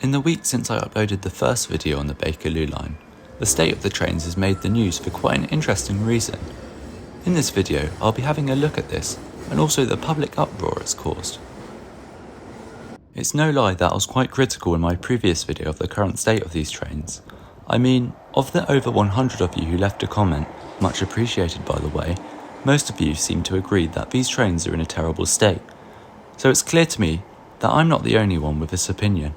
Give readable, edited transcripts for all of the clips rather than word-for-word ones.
In the week since I uploaded the first video on the Bakerloo line, the state of the trains has made the news for quite an interesting reason. In this video, I'll be having a look at this, and also the public uproar it's caused. It's no lie that I was quite critical in my previous video of the current state of these trains. I mean, of the over 100 of you who left a comment, much appreciated by the way, most of you seem to agree that these trains are in a terrible state. So it's clear to me that I'm not the only one with this opinion.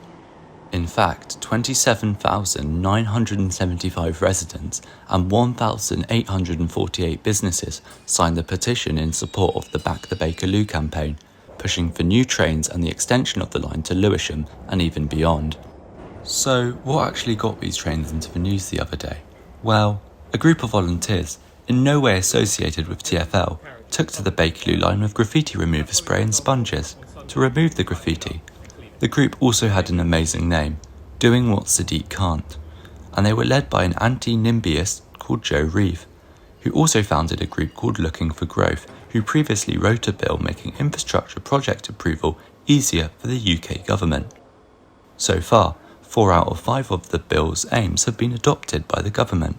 In fact, 27,975 residents and 1,848 businesses signed the petition in support of the Back the Bakerloo campaign, pushing for new trains and the extension of the line to Lewisham and even beyond. So, what actually got these trains into the news the other day? Well, a group of volunteers, in no way associated with TfL, took to the Bakerloo line with graffiti remover spray and sponges to remove the graffiti. The group also had an amazing name, Doing What Sadiq Can't, and they were led by an anti-NIMBYist called Joe Reeve, who also founded a group called Looking for Growth, who previously wrote a bill making infrastructure project approval easier for the UK government. So far, 4 out of 5 of the bill's aims have been adopted by the government.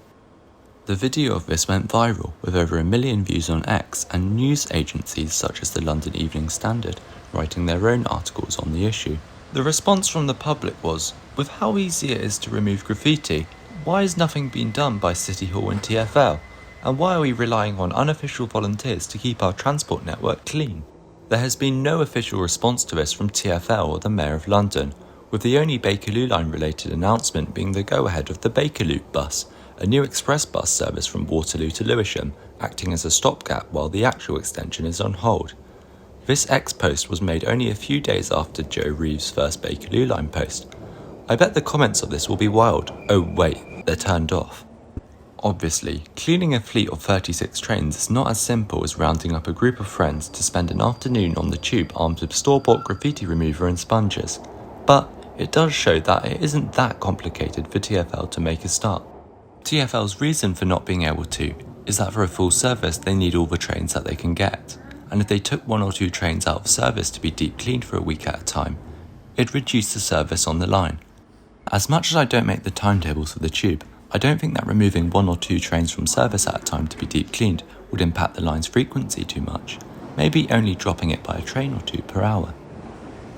The video of this went viral, with over 1 million views on X, and news agencies such as the London Evening Standard writing their own articles on the issue. The response from the public was, with how easy it is to remove graffiti, why is nothing being done by City Hall and TfL? And why are we relying on unofficial volunteers to keep our transport network clean? There has been no official response to this from TfL or the Mayor of London, with the only Bakerloo line related announcement being the go-ahead of the Bakerloo bus, a new express bus service from Waterloo to Lewisham, acting as a stopgap while the actual extension is on hold. This X post was made only a few days after Joe Reeve's first Bakerloo line post. I bet the comments of this will be wild. Oh wait, they're turned off. Obviously, cleaning a fleet of 36 trains is not as simple as rounding up a group of friends to spend an afternoon on the tube armed with store-bought graffiti remover and sponges. But it does show that it isn't that complicated for TfL to make a start. TfL's reason for not being able to is that for a full service they need all the trains that they can get, and if they took 1 or 2 trains out of service to be deep cleaned for a week at a time, it'd reduce the service on the line. As much as I don't make the timetables for the tube, I don't think that removing 1 or 2 trains from service at a time to be deep cleaned would impact the line's frequency too much, maybe only dropping it by a train or 2 per hour.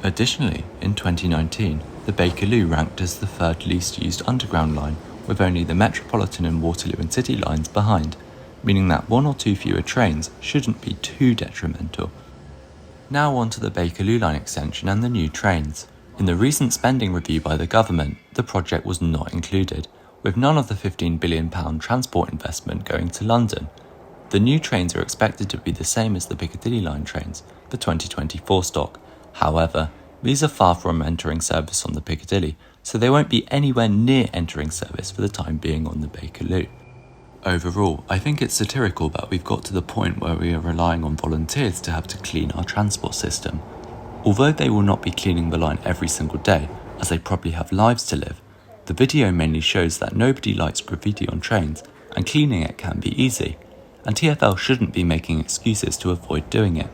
Additionally, in 2019, the Bakerloo ranked as the 3rd least used underground line, with only the Metropolitan and Waterloo and City lines behind, meaning that 1 or 2 fewer trains shouldn't be too detrimental. Now on to the Bakerloo line extension and the new trains. In the recent spending review by the government, the project was not included, with none of the £15 billion transport investment going to London. The new trains are expected to be the same as the Piccadilly line trains, the 2024 stock. However, these are far from entering service on the Piccadilly, so they won't be anywhere near entering service for the time being on the Bakerloo. Overall, I think it's satirical that we've got to the point where we are relying on volunteers to have to clean our transport system. Although they will not be cleaning the line every single day, as they probably have lives to live, the video mainly shows that nobody likes graffiti on trains, and cleaning it can be easy, and TfL shouldn't be making excuses to avoid doing it.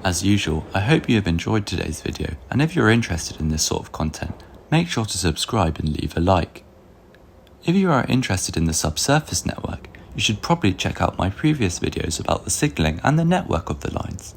As usual, I hope you have enjoyed today's video, and if you're interested in this sort of content, make sure to subscribe and leave a like. If you are interested in the subsurface network, you should probably check out my previous videos about the signalling and the network of the lines.